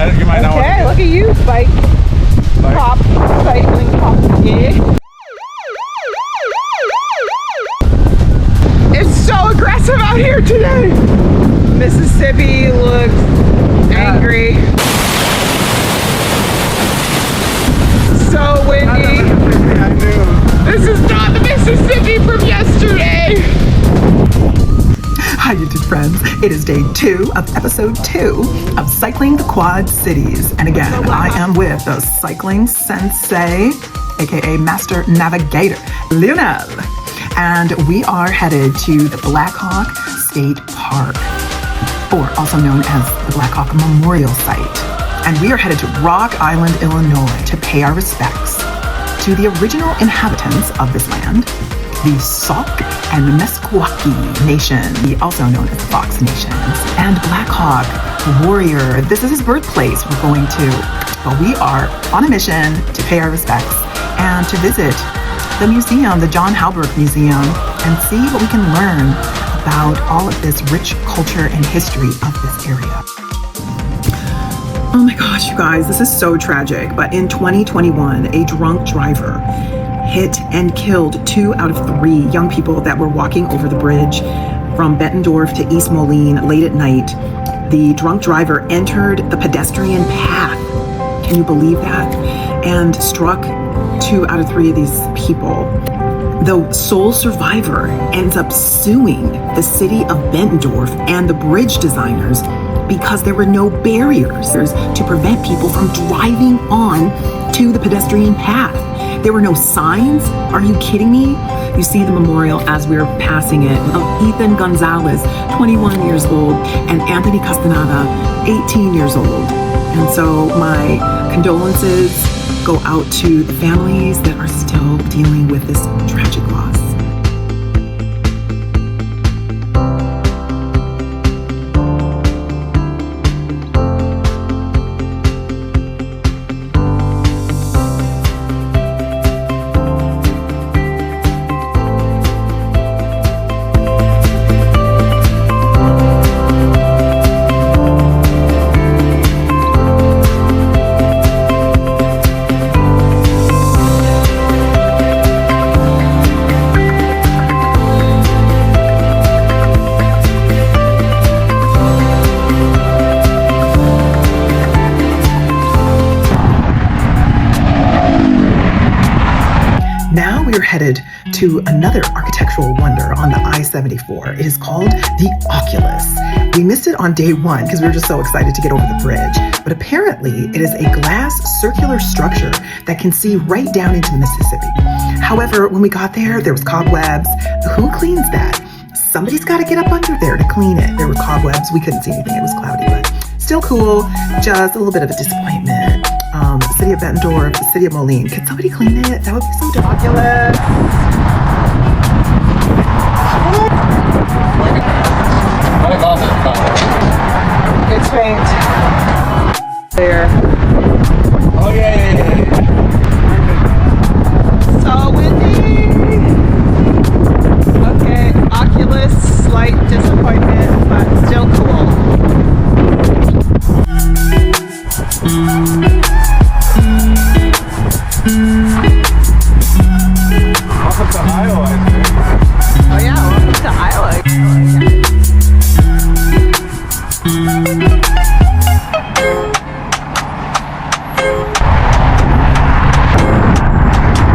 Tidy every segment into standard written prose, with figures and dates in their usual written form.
You might not want to. Okay, look at you, Spike. Pop, cycling pop. Yeah. It's so aggressive out here today. Mississippi looks angry. So windy. I knew. This is not the Mississippi from yesterday. Hi YouTube friends, it is day 2 of episode 2 of Cycling the Quad Cities. And again, I am with the Cycling Sensei, aka Master Navigator, Lionel. And we are headed to the Blackhawk State Park, or also known as the Blackhawk Memorial Site. And we are headed to Rock Island, Illinois to pay our respects to the original inhabitants of this land, the Sac and Meskwaki Nation, also known as the Fox Nation, and Blackhawk, the warrior. This is his birthplace we're going to. But we are on a mission to pay our respects and to visit the museum, the John Hauberg Museum, and see what we can learn about all of this rich culture and history of this area. Oh my gosh, you guys, this is so tragic. But in 2021, a drunk driver hit and killed 2 out of 3 young people that were walking over the bridge from Bettendorf to East Moline late at night. The drunk driver entered the pedestrian path. Can you believe that? And struck 2 out of 3 of these people. The sole survivor ends up suing the city of Bettendorf and the bridge designers because there were no barriers to prevent people from driving on to the pedestrian path. There were no signs. Are you kidding me? You see the memorial as we're passing it of Ethan Gonzalez, 21 years old, and Anthony Castaneda, 18 years old. And so my condolences go out to the families that are still dealing with this tragic loss. Now we are headed to another architectural wonder on the I-74. It is called the Oculus. We missed it on day 1 because we were just so excited to get over the bridge. But apparently it is a glass circular structure that can see right down into the Mississippi. However, when we got there, there was cobwebs. Who cleans that? Somebody's got to get up under there to clean it. There were cobwebs. We couldn't see anything. It was cloudy, but still cool. Just a little bit of a disappointment. The city of Bettendorf, the city of Moline. Could somebody clean it? That would be so dope. Oculus. It's faint. There. Oh yeah. So windy. Okay, Oculus, slight disappointment, but still cool. Welcome to Iowa, I think. Oh yeah, welcome to Iowa.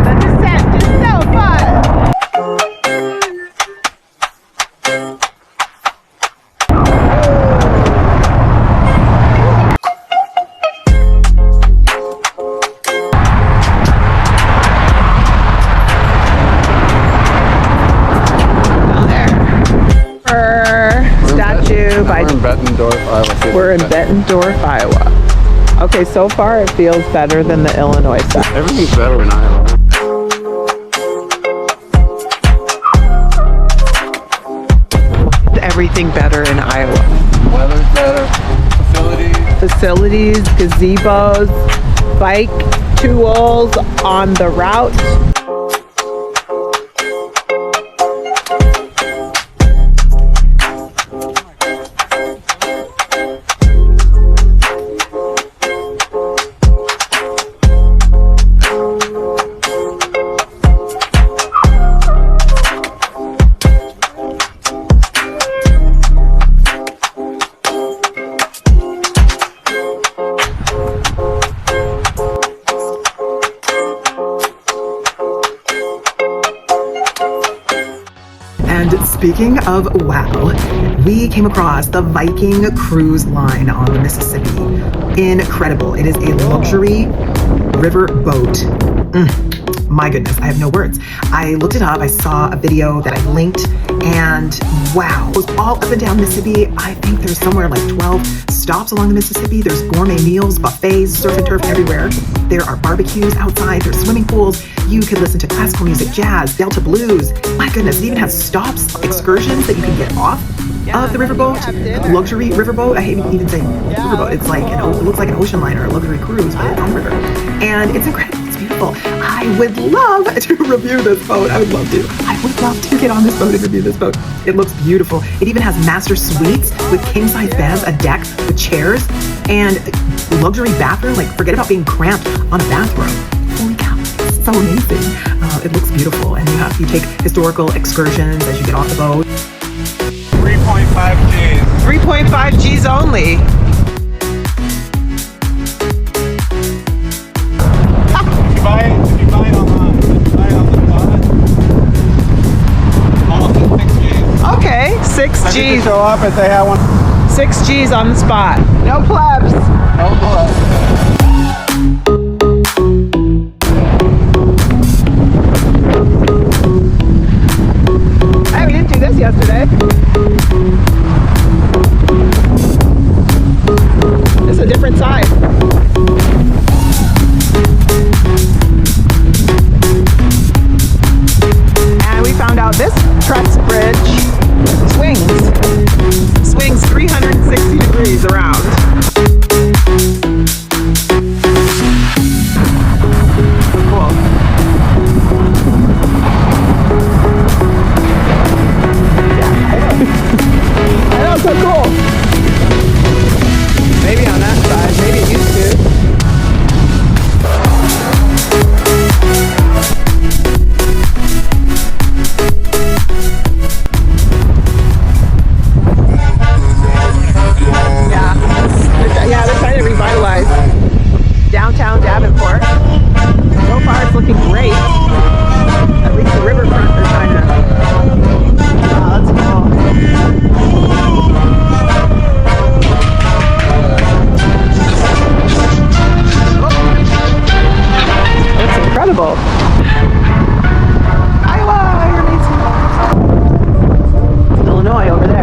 The descent is so fun. We're in Bettendorf, Iowa. We're in Bettendorf, Iowa. Okay, so far it feels better than the Illinois side. Everything's better in Iowa. Everything better in Iowa. Weather's better. Facilities, gazebos, bike tools on the route. Speaking of wow, we came across the Viking Cruise line on the Mississippi. Incredible. It is a luxury river boat. My goodness, I have no words. I looked it up, I saw a video that I linked, and wow, it was all up and down Mississippi. I think there's somewhere like 12 stops along the Mississippi. There's gourmet meals, buffets, surf and turf everywhere. There are barbecues outside, there's swimming pools. You could listen to classical music, jazz, Delta blues. My goodness, it even has stops, excursions that you can get off of the riverboat. Luxury riverboat. I hate even saying riverboat. It's like it looks like an ocean liner, a luxury cruise, but it's on the river. And it's incredible. It's beautiful. I would love to review this boat. I would love to get on this boat and review this boat. It looks beautiful. It even has master suites with king-size beds, a deck with chairs, and luxury bathroom. Like, forget about being cramped on a bathroom. Holy cow, it's so amazing. It looks beautiful. And you take historical excursions as you get off the boat. 3.5 Gs. 3.5 Gs only. If you buy it online, buy it on the spot. Almost at 6 Gs. Okay, 6 I need to Gs. show up if they have one. 6 Gs on the spot. No plebs. No blood. Hey, we didn't do this yesterday. This is a different side. And we found out this truss bridge swings 360 degrees around. Cool. I know, so cool. Maybe on that side, maybe it used to. Yeah, they're trying to revitalize downtown Davenport. So far it's looking great. At least the riverfront they're trying to. Wow, that's cool. That's incredible. Iowa, you're amazing. It's Illinois over there.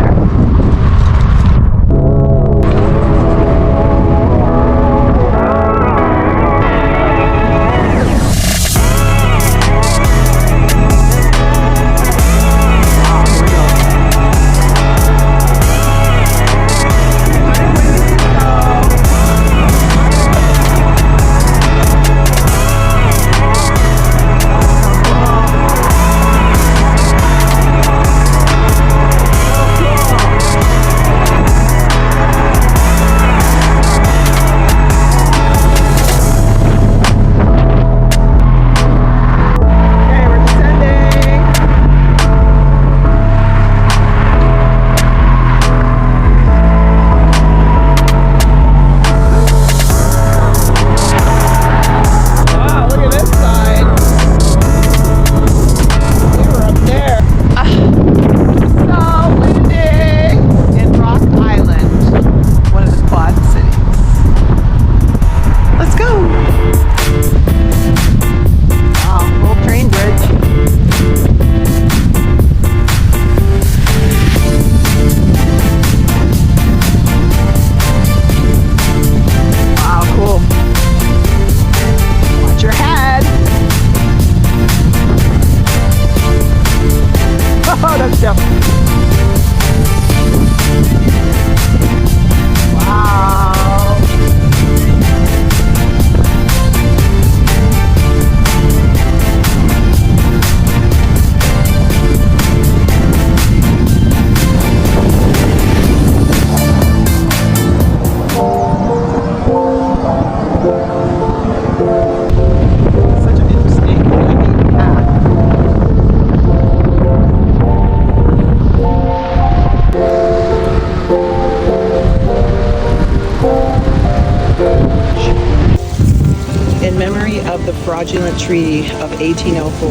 The fraudulent treaty of 1804,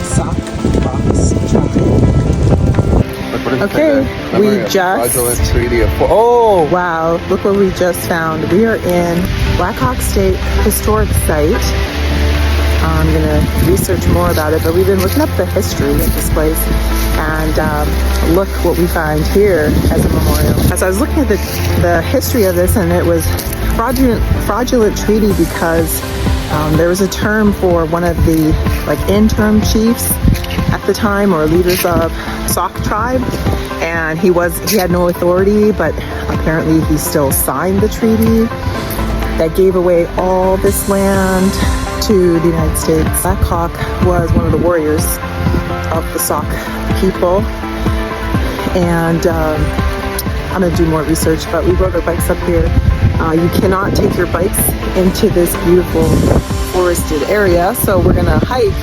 Sac Tribe. Okay, we just... Fraudulent treaty of... Oh! Wow, look what we just found. We are in Blackhawk State Historic Site. I'm gonna research more about it, but we've been looking up the history of this place, and look what we find here as a memorial. As I was looking at the history of this, and it was fraudulent treaty because there was a term for one of the interim chiefs at the time, or leaders of Sac tribe, and he had no authority, but apparently he still signed the treaty that gave away all this land to the United States. Blackhawk was one of the warriors of the Sac people, and I'm gonna do more research, but we rode our bikes up here. You cannot take your bikes into this beautiful forested area, so we're gonna hike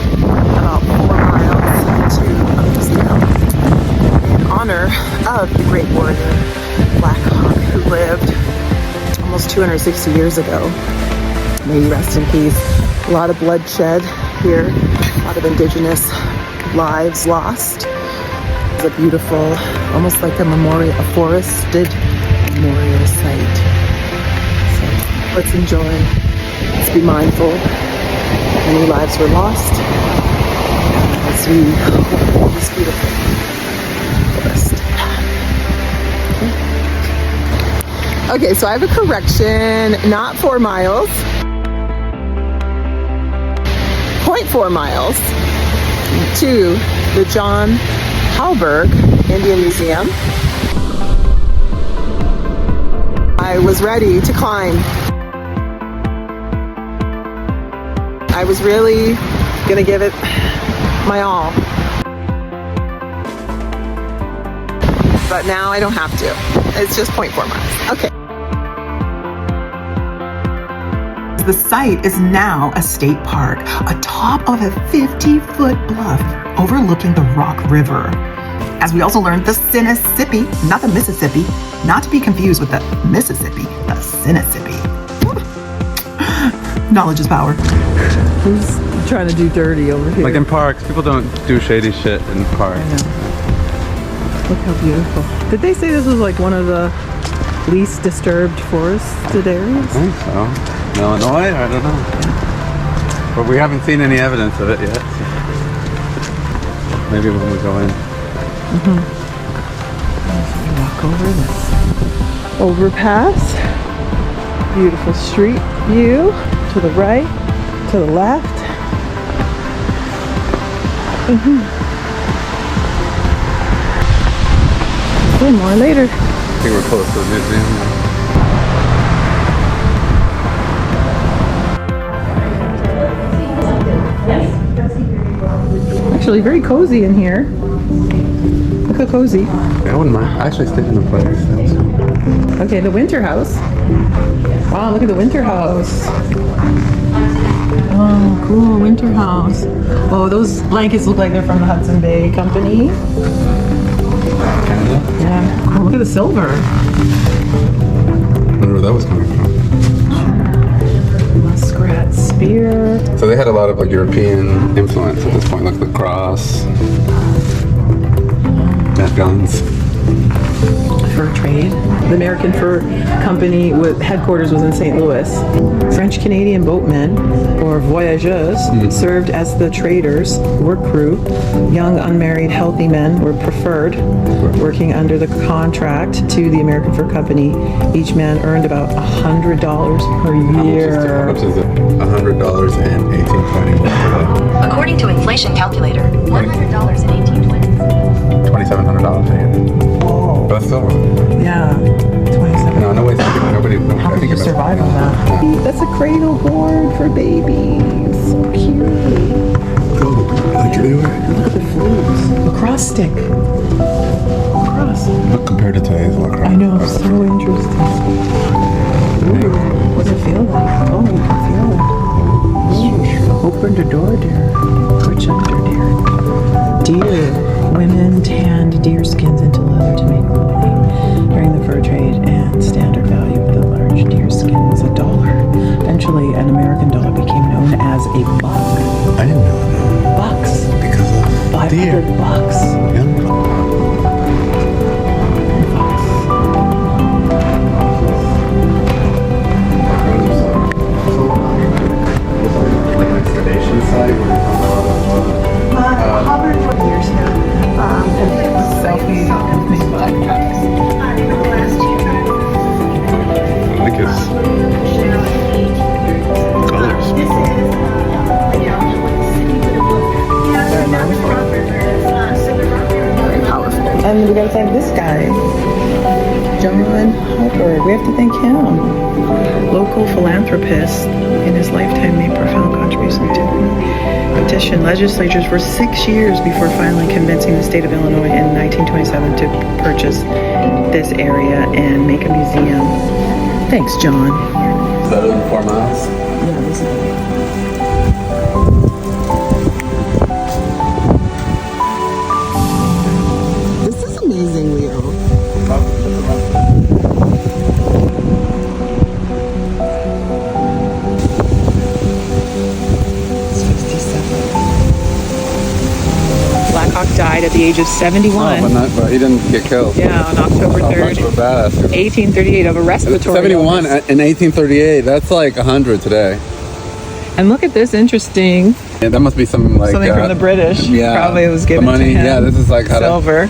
about 4 miles to a museum in honor of the great warrior Blackhawk, who lived almost 260 years ago. May he rest in peace. A lot of bloodshed here, a lot of indigenous lives lost. It's a beautiful, almost like a memorial, a forested memorial site. So let's enjoy, let's be mindful. Many lives were lost as we walk this beautiful forest. Okay, so I have a correction, not 4 miles. 0.4 miles to the John Hauberg Indian Museum. I was ready to climb. I was really gonna give it my all. But now I don't have to. It's just 0.4 miles. Okay. The site is now a state park atop of a 50-foot bluff overlooking the Rock River. As we also learned, the Sinisippi, not the Mississippi, not to be confused with the Mississippi, the Sinisippi. Knowledge is power. Who's trying to do dirty over here? Like in parks, people don't do shady shit in parks. I know. Look how beautiful. Did they say this was like one of the least disturbed forested areas? I think so. Illinois? I don't know. But we haven't seen any evidence of it yet. Maybe when we go in. Walk over this overpass. Beautiful street view to the right, to the left. Okay, more later. I think we're close to the museum now. Actually, very cozy in here. Look how cozy. Yeah, I wouldn't mind. I actually stayed in the place. Okay, the winter house. Wow, look at the winter house. Oh, cool, winter house. Oh, those blankets look like they're from the Hudson Bay Company. Canada? Yeah, cool. Look at the silver. I wonder where that was coming from. Muskrat spear. So they had a lot of European influence at this point, like the cross, guns. Fur trade. The American Fur Company with headquarters was in St. Louis. French-Canadian boatmen, or voyageurs, served as the traders' work crew. Young, unmarried, healthy men were preferred, working under the contract to the American Fur Company. Each man earned about $100 per year. How much is it? $100 and 1820 today. According to inflation calculator, $100 and 1820. $2,700 a year. Whoa. But that's still worth it. Yeah. 27. No way. Nobody. How I could think you it must- survive on that? Yeah. That's a cradle board for babies. So cute. Look at Look at the flutes. Lacrosse stick. Lacrosse. Look compared to today's lacrosse. I know, so interesting. Ooh, what's it feel like? Oh, you can feel it. Ooh, open the door, dear. Push under, dear. Deer. Women tanned deer skins into leather to make clothing. During the fur trade and standard value of the large deer skin was $1. Eventually, an American dollar became known as a buck. I didn't know that. Bucks. Because of 500 deer. bucks. Yeah. nice. Colors. Very powerful. And we gotta thank this guy, John Hauberg. We have to thank him. Local philanthropist in his lifetime made profound contributions to petition legislatures for 6 years before finally convincing the state of Illinois in 1927 to purchase this area and make a museum. Thanks, John. Is that in 4 miles? Yeah, this is amazing, Leo. Blackhawk died at the age of 71. But he didn't get killed. Yeah, on October 3rd, 1838, of a respiratory 71 illness. in 1838. That's like 100 today. And look at this interesting, Yeah, that must be something like something from the British. Yeah, Probably was given the money. to him. Yeah, this is like how silver.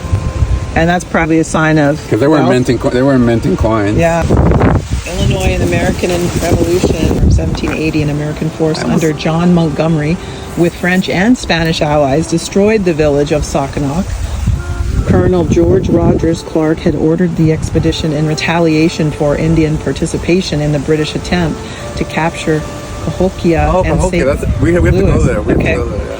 And that's probably a sign of because they weren't minting. They weren't minting coins. Yeah. Illinois and American Revolution from 1780, an American force under John Montgomery with French and Spanish allies destroyed the village of Sackanock. Colonel George Rogers Clark had ordered the expedition in retaliation for Indian participation in the British attempt to capture Cahokia and St. We have to go there. We have Okay. to go there.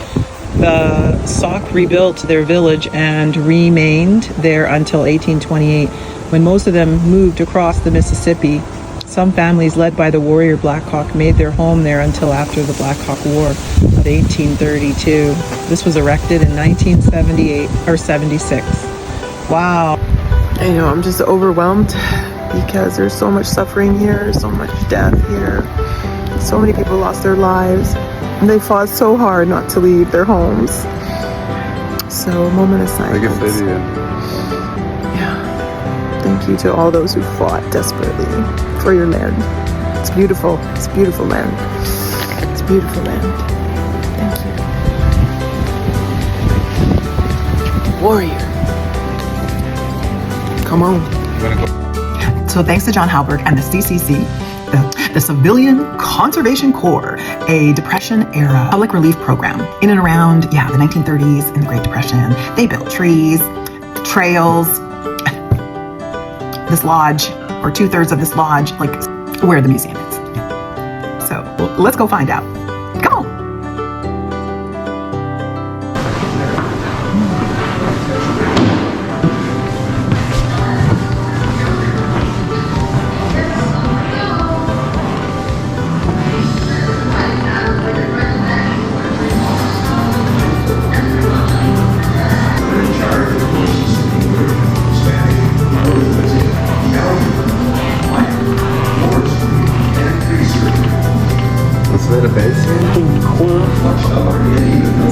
Yeah. The Sauk rebuilt their village and remained there until 1828, when most of them moved across the Mississippi. Some families led by the warrior Blackhawk made their home there until after the Blackhawk War of 1832. This was erected in 1978 or 76. Wow. I know, I'm just overwhelmed because there's so much suffering here, so much death here. So many people lost their lives. And they fought so hard not to leave their homes. So, a moment of silence. I guess they do. Yeah. Thank you to all those who fought desperately for your land. It's beautiful. It's beautiful land. It's beautiful land. Thank you. Warrior. Come on. So thanks to John Hauberg and the CCC, the Civilian Conservation Corps, a Depression-era public relief program in and around, the 1930s and the Great Depression. They built trees, trails, this lodge, or 2/3 of this lodge, like where the museum is. So let's go find out. Come on.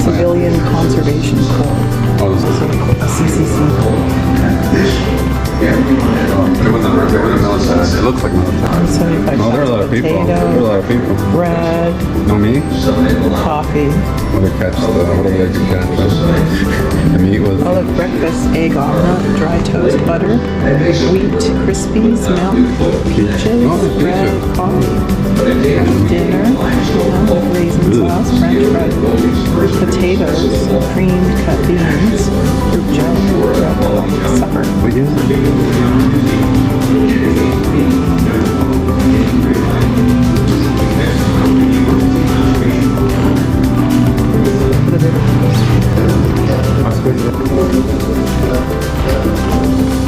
Civilian Conservation Corps. Oh, this is CCC. It looks like military. 75 Oh, there are a lot of people. potato, There are a lot of people. bread, No meat? coffee. What they catch? What did they catch? The meat was. Oh, look, breakfast, egg omelet, dry toast, butter, wheat, crispies, milk, peaches, Oh, bread, peaches. coffee. Dinner, raisin sauce, French bread, potatoes, creamed cut beans, fruit jelly, supper. What is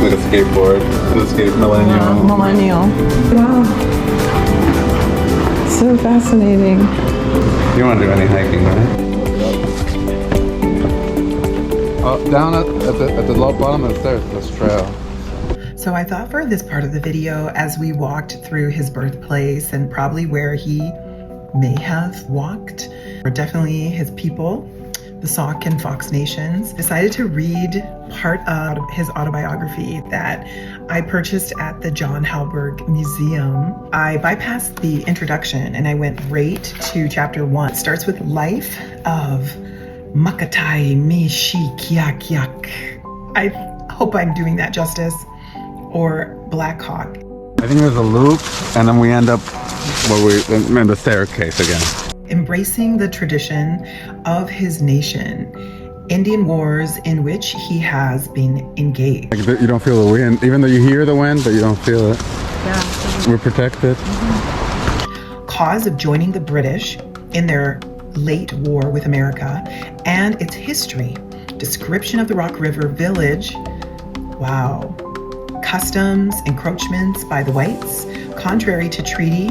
Like a skateboard. The skate millennial. Millennial. Wow. So fascinating. You don't want to do any hiking, right? Down at the low bottom of the stairs, this trail. So I thought for this part of the video, as we walked through his birthplace and probably where he may have walked, or definitely his people, the Sauk and Fox Nations, decided to read part of his autobiography that I purchased at the John Hauberg Museum. I bypassed the introduction and I went right to chapter 1. It starts with Life of Makatai Meskwaki. I hope I'm doing that justice. Or Blackhawk. I think there's a loop, and then we end up where we in the staircase again. Embracing the tradition of his nation, Indian wars in which he has been engaged. Like you don't feel the wind, even though you hear the wind, but you don't feel it. Yeah. We're protected. Cause of joining the British in their late war with America and its history. Description of the Rock River village. Wow. Customs, encroachments by the whites, contrary to treaty.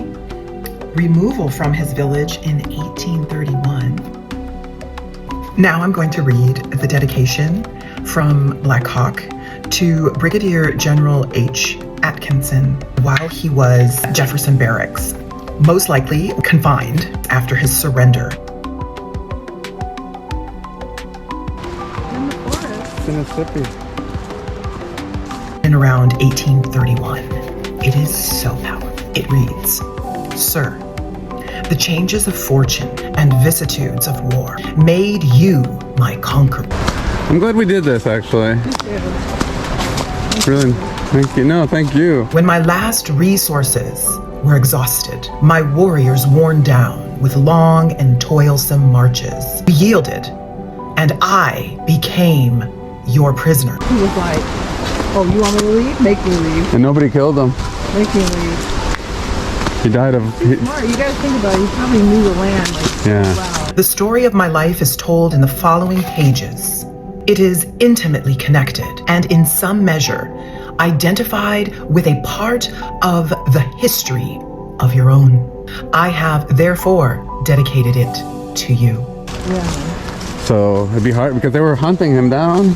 Removal from his village in 1831. Now I'm going to read the dedication from Blackhawk to Brigadier General H. Atkinson while he was at Jefferson Barracks, most likely confined after his surrender. In the forest. Mississippi. In around 1831. It is so powerful. It reads, Sir, the changes of fortune and vicissitudes of war made you my conqueror. I'm glad we did this, actually. Really, thank you. No, thank you. When my last resources were exhausted, my warriors worn down with long and toilsome marches, we yielded, and I became your prisoner. He was like, oh, you want me to leave? Make me leave. And nobody killed him. Make me leave. He died of... Smart. You gotta think about it. He probably knew the land like Yeah. wow. The story of my life is told in the following pages. It is intimately connected and in some measure identified with a part of the history of your own. I have therefore dedicated it to you. Yeah. So it'd be hard because they were hunting him down.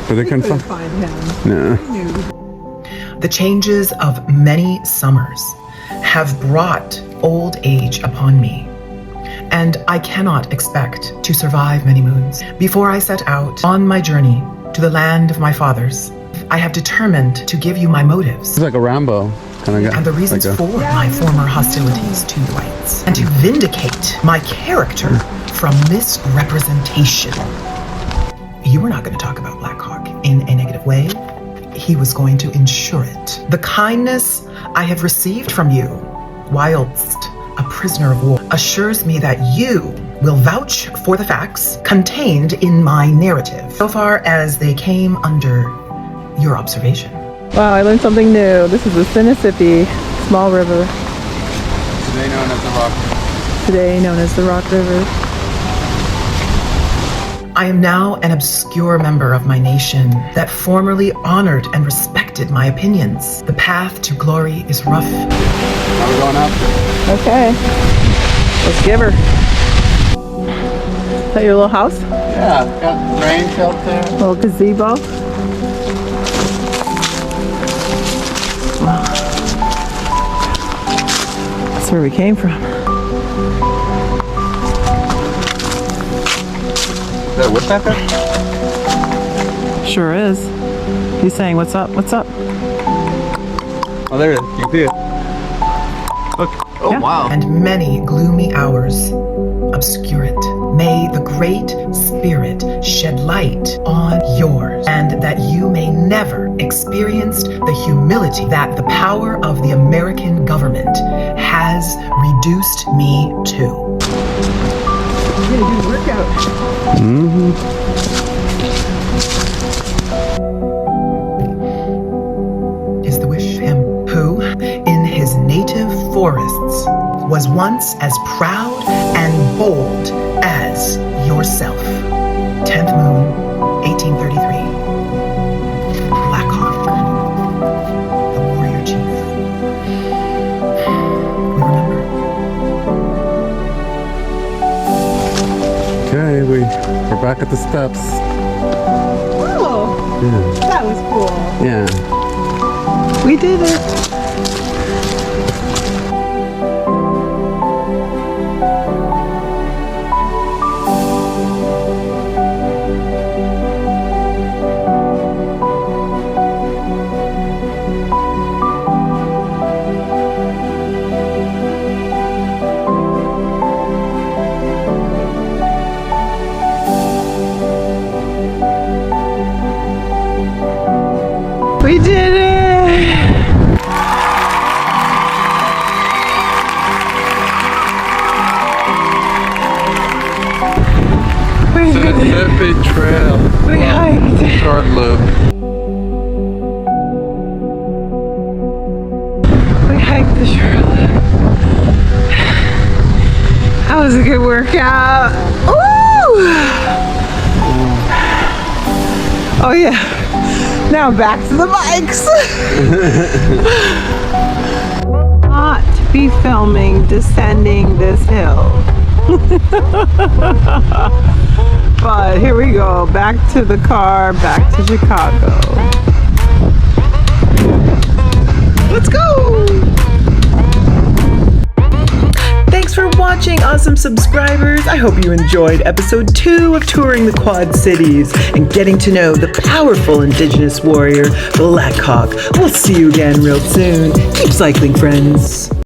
But they couldn't Couldn't find... find him. No. He knew. The changes of many summers have brought old age upon me, and I cannot expect to survive many moons. Before I set out on my journey to the land of my fathers, I have determined to give you my motives He's like a Rambo kind of guy. and the reasons Like for my former hostilities to the whites, and to vindicate my character from misrepresentation. You were not going to talk about Blackhawk in a negative way. He was going to ensure it. The kindness I have received from you, whilst a prisoner of war, assures me that you will vouch for the facts contained in my narrative, so far as they came under your observation. Wow, I learned something new. This is the Mississippi, small river, Today known as the Rock. today known as the Rock River. I am now an obscure member of my nation that formerly honored and respected my opinions. The path to glory is rough. Now we're going up. Okay. Let's give her. Is that your little house? Yeah, got rain shelter. Little gazebo? Wow. That's where we came from. Is that a woodpecker? Sure is. He's saying, what's up? What's up? Oh, there it is. You can see it. Look. Oh, Yeah. wow. And many gloomy hours obscure it. May the Great Spirit shed light on yours, and that you may never experience the humility that the power of the American government has reduced me to. You're gonna do a workout. Is the wish of him who, in his native forests, was once as proud and bold as yourself. 10th moon, 1833. Blackhawk, the warrior chief. We remember. Okay, we're back at the steps. Oh, Yeah. that was cool. Yeah. We did it. We did it! Mississippi Trail. We hiked. Short loop. We hiked the short loop. That was a good workout. Ooh! Oh yeah. Now back to the bikes. Not to be filming descending this hill. But here we go, back to the car, back to Chicago. Let's go! Thanks for watching, awesome subscribers. I hope you enjoyed episode 2 of Touring the Quad Cities and getting to know the powerful Indigenous warrior, Blackhawk. We'll see you again real soon. Keep cycling, friends.